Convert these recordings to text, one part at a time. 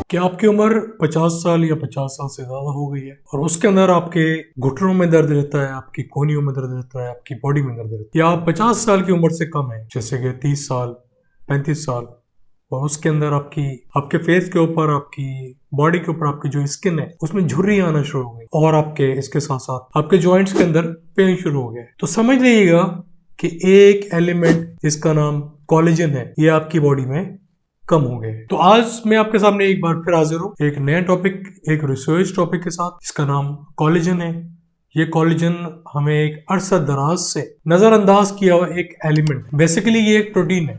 क्या आपकी उम्र 50 साल या 50 साल से ज्यादा हो गई है और उसके अंदर आपके घुटनों में दर्द रहता है, आपकी कोहनियों में दर्द रहता है, आपकी बॉडी में दर्द रहता है, या आप 50 साल की उम्र से कम है, जैसे कि 30 साल 35 साल, और उसके अंदर आपके फेस के ऊपर, आपकी बॉडी के ऊपर, आपकी जो स्किन है उसमें झुर्रियां आना शुरू हो गई और आपके इसके साथ साथ आपके जॉइंट्स के अंदर पेन शुरू हो गया, तो समझ लीजिएगा कि एक एलिमेंट जिसका नाम कोलेजन है ये आपकी बॉडी में कम हो गए। तो आज मैं आपके सामने एक बार फिर हाजिर हूँ एक नया टॉपिक, एक रिसर्च टॉपिक के साथ, जिसका नाम कोलेजन है। ये कोलेजन हमें एक अरसा दराज से नजरअंदाज किया हुआ एक एलिमेंट, बेसिकली ये एक प्रोटीन है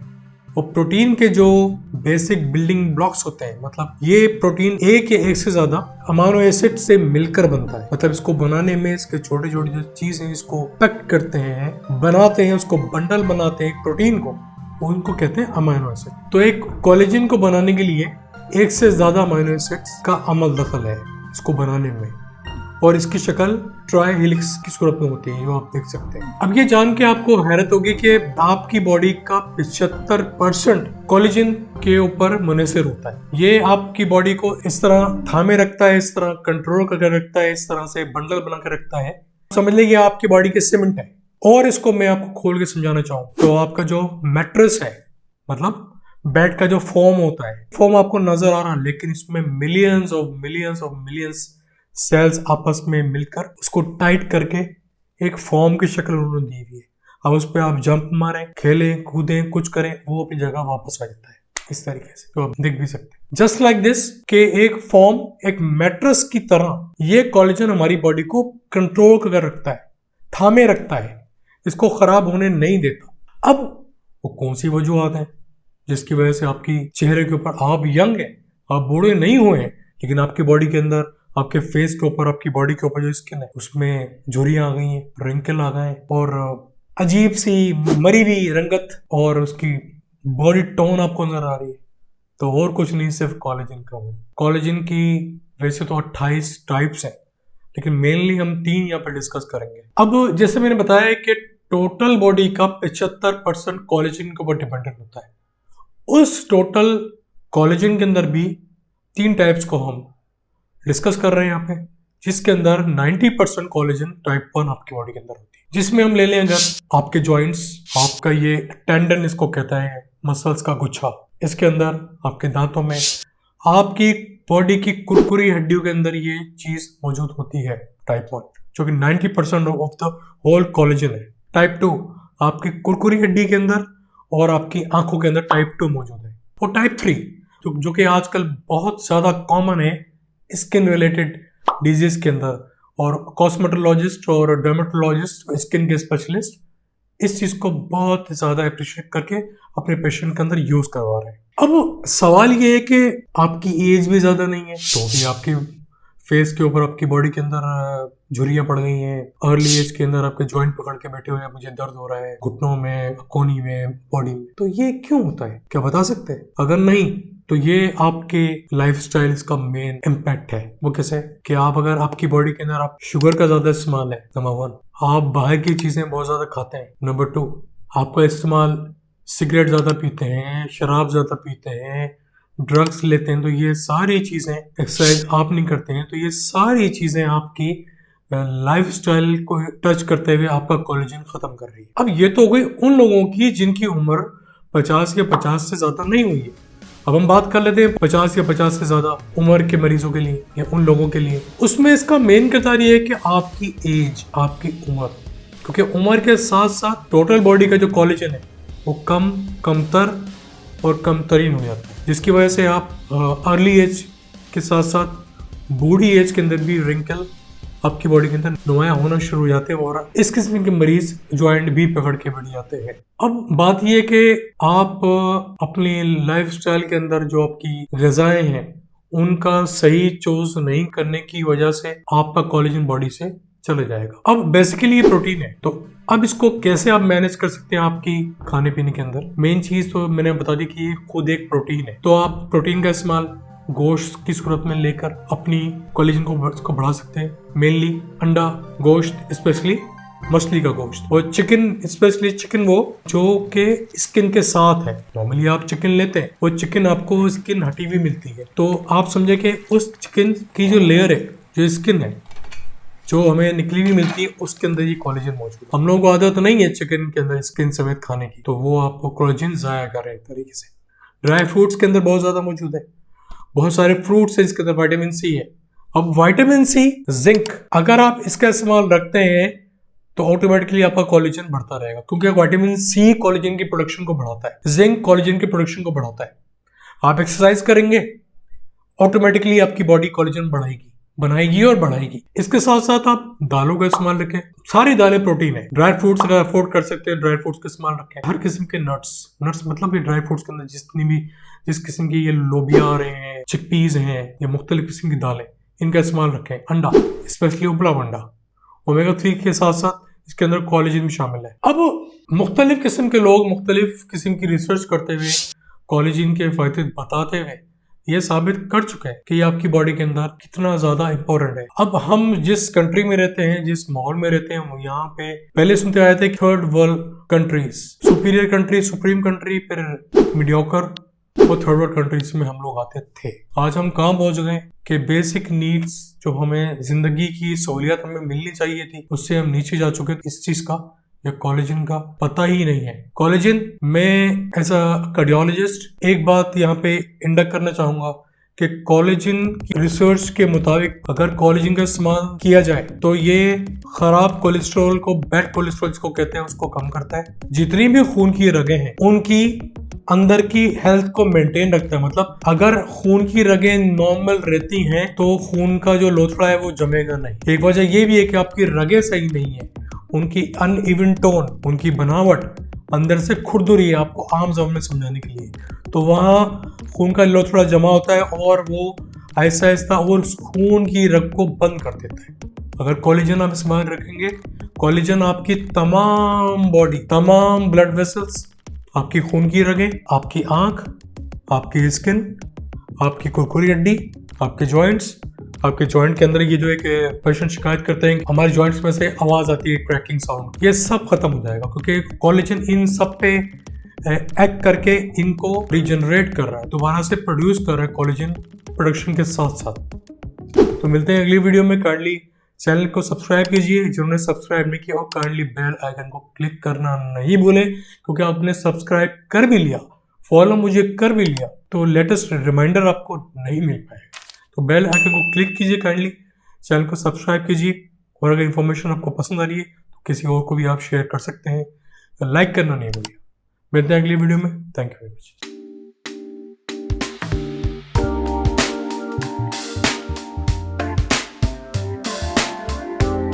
और प्रोटीन के जो बेसिक बिल्डिंग ब्लॉक्स होते हैं, मतलब ये प्रोटीन एक या एक से ज्यादा अमाइनो एसिड से मिलकर बनता है। मतलब इसको बनाने में इसके छोटे छोटे जो चीज है इसको पैक करते हैं, बनाते हैं, उसको बंडल बनाते हैं एक प्रोटीन को, उनको कहते हैं अमाइनो एसिड। तो एक कोलेजन को बनाने के लिए एक से ज्यादा अमाइनो एसिड्स का अमल दखल है इसको बनाने में, और इसकी शक्ल ट्राई हेलिक्स की सूरत में होती है, जो आप देख सकते हैं। अब ये जान के आपको हैरत होगी कि आपकी बॉडी का 75% कोलेजन के ऊपर मुनहसर होता है। ये आपकी बॉडी को इस तरह थामे रखता है, इस तरह कंट्रोल करके रखता है, इस तरह से बंडल बना कर रखता है। समझ लीजिए आपकी बॉडी के सीमेंट है। और इसको मैं आपको खोल के समझाना चाहूँ तो आपका जो मैट्रेस है, मतलब बेड का जो फोम होता है, फोम आपको नजर आ रहा है, लेकिन इसमें मिलियंस ऑफ मिलियंस सेल्स आपस में मिलकर उसको टाइट करके एक फॉर्म की शक्ल उन्होंने दी हुई है। अब उस पर आप जंप मारें, खेलें, कूदें, कुछ करें, वो अपनी जगह वापस आ जाता है इस तरीके से, तो आप देख भी सकते हैं। जस्ट लाइक दिस के एक फॉर्म, एक मैट्रेस की तरह ये कोलेजन हमारी बॉडी को कंट्रोल कर रखता है, थामे रखता है, इसको खराब होने नहीं देता। अब वो कौन सी वजूहत है जिसकी वजह से आपकी चेहरे के ऊपर, आप यंग हैं, आप बूढ़े नहीं हुए हैं, लेकिन आपकी बॉडी के अंदर, आपके फेस के ऊपर, आपकी बॉडी के ऊपर जो स्किन है उसमें झुर्रियां आ गई हैं, रिंकल आ गए हैं और अजीब सी मरी हुई रंगत और उसकी बॉडी टोन आपको नजर आ रही है। तो और कुछ नहीं, सिर्फ कोलेजन का हो। कोलेजन की वैसे तो 28 टाइप्स हैं, लेकिन मेनली हम 3 यहाँ पर डिस्कस करेंगे। अब जैसे मैंने बताया कि टोटल बॉडी का 75% कोलेजन के ऊपर डिपेंडेंट होता है। उस टोटल कोलेजन के अंदर भी 3 टाइप्स को हम डिस्कस कर रहे हैं यहाँ पे, जिसके अंदर 90% कोलेजन टाइप 1 आपकी बॉडी के अंदर होती है। जिसमें हम ले लें अगर आपके जॉइंट्स, आपका ये टेंडन इसको कहता है, मसल्स का गुच्छा, इसके अंदर आपके दांतों में, आपकी बॉडी की कुरकुरी हड्डियों के अंदर ये चीज मौजूद होती है टाइप 1, जो कि 90% ऑफ द होल कोलेजन है। टाइप 2 आपकी कुरकुरी हड्डी के अंदर और आपकी आंखों के अंदर टाइप 2 मौजूद है। और टाइप 3 जो कि आजकल बहुत ज्यादा कॉमन है स्किन रिलेटेड डिजीज के अंदर, और कॉस्मेटोलॉजिस्ट और डर्मेटोलॉजिस्ट, स्किन के स्पेशलिस्ट, इस चीज को बहुत ज्यादा अप्रिशिएट करके अपने पेशेंट के अंदर यूज करवा रहे हैं। अब सवाल ये है कि आपकी एज भी ज्यादा नहीं है, तो भी आपकी फेस के ऊपर, आपकी बॉडी के अंदर झुर्रियां पड़ गई हैं। अर्ली एज के अंदर आपके जॉइंट पकड़ के बैठे हुए हैं, मुझे दर्द हो रहा है घुटनों में, कोहनी में, बॉडी में। तो ये क्यों होता है, क्या बता सकते हैं? अगर नहीं तो ये आपके लाइफस्टाइल का मेन इम्पैक्ट है। वो कैसे कि आप, अगर आपकी बॉडी के अंदर आप शुगर का ज्यादा इस्तेमाल है, नंबर 1, आप बाहर की चीजें बहुत ज्यादा खाते हैं, नंबर 2, आपका इस्तेमाल सिगरेट ज्यादा पीते हैं, शराब ज्यादा पीते हैं, ड्रग्स लेते हैं, तो ये सारी चीजें, एक्सरसाइज आप नहीं करते हैं, तो ये सारी चीजें आपकी लाइफस्टाइल को टच करते हुए आपका कोलेजन खत्म कर रही है। अब ये तो हो गई उन लोगों की जिनकी उम्र 50 या 50 से ज्यादा नहीं हुई है। अब हम बात कर लेते हैं 50 या 50 से ज्यादा उम्र के मरीजों के लिए या उन लोगों के लिए। उसमें इसका मेन किरदार ये है कि आपकी एज, आपकी उम्र, क्योंकि उम्र के साथ साथ टोटल बॉडी का जो कोलेजन है वो कमतर और कमतरीन हो जाता है, जिसकी वजह से आप अर्ली एज के साथ साथ बूढ़ी एज के अंदर भी रिंकल आपकी बॉडी के अंदर नुमाया होना शुरू हो जाते हैं और इस किस्म के मरीज ज्वाइंट भी पकड़ के बैठ जाते हैं। अब बात यह है कि आप अपनी लाइफस्टाइल के अंदर जो आपकी ग़िज़ाएं हैं उनका सही चूज नहीं करने की वजह से आपका कोलेजन बॉडी से चले जाएगा। अब बेसिकली ये प्रोटीन है, तो अब इसको कैसे आप मैनेज कर सकते हैं आपकी खाने पीने के अंदर? मेन चीज तो मैंने बता दी कि ये खुद एक प्रोटीन है, तो आप प्रोटीन का इस्तेमाल गोश्त की सूरत में लेकर अपनी कोलेजन को बढ़ा सकते हैं। मेनली अंडा, गोश्त, स्पेशली मछली का गोश्त। और चिकन, स्पेशली चिकन वो जो के स्किन के साथ है। नॉर्मली आप चिकन लेते हैं, वो चिकन आपको स्किन हटी हुई मिलती है, तो आप समझे कि उस चिकन की जो लेयर है, जो स्किन है, जो हमें निकली हुई मिलती है, उसके अंदर ये कोलेजन मौजूद है। हम लोगों को आदत नहीं है चिकन के अंदर स्किन समेत खाने की, तो वो आपको कोलेजन जाया कर रहे हैं एक तरीके से। ड्राई फ्रूट्स के अंदर बहुत ज्यादा मौजूद है, बहुत सारे फ्रूट्स है जिसके अंदर विटामिन सी है। अब विटामिन सी, जिंक, अगर आप इसका इस्तेमाल रखते हैं तो ऑटोमेटिकली आपका कोलेजन बढ़ता रहेगा, क्योंकि विटामिन सी कोलेजन की प्रोडक्शन को बढ़ाता है, जिंक कोलेजन की प्रोडक्शन को बढ़ाता है। आप एक्सरसाइज करेंगे, ऑटोमेटिकली आपकी बॉडी कोलेजन बनाएगी और बढ़ाएगी। इसके साथ साथ आप दालों का इस्तेमाल रखें, सारी दालें प्रोटीन है। ड्राई फ्रूट्स अगर अफोर्ड कर सकते हैं, ड्राई फ्रूट्स का इस्तेमाल रखें। हर किस्म के नट्स मतलब ये ड्राई फ्रूट्स के अंदर जिस किस्म की ये लोबिया आ रहे हैं, चिकपीज हैं, या मुख्तलिफ किस्म की दालें, इनका इस्तेमाल रखें। अंडा, स्पेशली उबला अंडा, ओमेगा 3 के साथ साथ इसके अंदर कोलेजन भी शामिल है। अब मुख्तलिफ किस्म के लोग मुख्तलिफ किस्म की रिसर्च करते हुए, कोलेजन के फायदे बताते हुए ये साबित कर चुके हैं कि ये आपकी बॉडी के अंदर कितना ज्यादा इंपॉर्टेंट है। अब हम जिस कंट्री में रहते हैं, जिस माहौल में रहते हैं, यहाँ पे पहले सुनते आए थे third world countries, superior country, supreme country, फिर मीडियोकर और थर्ड वर्ल्ड कंट्रीज में हम लोग आते थे। आज हम कहाँ पहुंच गए कि बेसिक नीड्स, जो हमें जिंदगी की सहूलियत हमें मिलनी चाहिए थी, उससे हम नीचे जा चुके। इस चीज का या कोलेजन का पता ही नहीं है। कोलेजन, मैं एज अ कार्डियोलॉजिस्ट एक बात यहाँ पे इंडक करना चाहूंगा कि कोलेजन की रिसर्च के मुताबिक अगर कोलेजन का इस्तेमाल किया जाए तो ये खराब कोलेस्ट्रॉल को, बैड कोलेस्ट्रॉल जिसको कहते हैं, उसको कम करता है। जितनी भी खून की रगें हैं उनकी अंदर की हेल्थ को मेंटेन रखता है। मतलब अगर खून की रगें नॉर्मल रहती हैं तो खून का जो लोथड़ा है वो जमेगा नहीं। एक वजह ये भी है कि आपकी रगें सही नहीं है, उनकी अनइवन टोन, उनकी बनावट अंदर से खुरदुरी है, आपको आम ज़बान में समझाने के लिए। तो वहाँ खून का लोथड़ा जमा होता है और वो आहिस्ता आहिस्ता और उस खून की रग को बंद कर देता है। अगर कोलेजन आप इस्तेमाल रखेंगे, कोलेजन आपकी तमाम बॉडी, तमाम ब्लड वेसल्स, आपकी खून की रगें, आपकी आंख, आपकी स्किन, आपकी कुरकुरी हड्डी, आपके जॉइंट्स, आपके जॉइंट के अंदर ये जो एक पेशेंट शिकायत करते हैं हमारे जॉइंट्स में से आवाज आती है, क्रैकिंग साउंड, ये सब खत्म हो जाएगा, क्योंकि कोलेजन इन सब पे एक्ट करके इनको रिजनरेट कर रहा है, दोबारा से प्रोड्यूस कर रहा है कोलेजन प्रोडक्शन के साथ साथ। तो मिलते हैं अगली वीडियो में। काइंडली चैनल को सब्सक्राइब कीजिए जिन्होंने सब्सक्राइब नहीं किया, और काइंडली बेल आइकन को क्लिक करना नहीं भूलें, क्योंकि आपने सब्सक्राइब कर भी लिया, फॉलो मुझे कर भी लिया, तो लेटेस्ट रिमाइंडर आपको नहीं मिल पाएगा। तो बेल आइकन को क्लिक कीजिए, काइंडली चैनल को सब्सक्राइब कीजिए, और अगर इन्फॉर्मेशन आपको पसंद आ रही है तो किसी और को भी आप शेयर कर सकते हैं, लाइक करना नहीं भूलिए। मिलते हैं अगली वीडियो में। Thank you very much.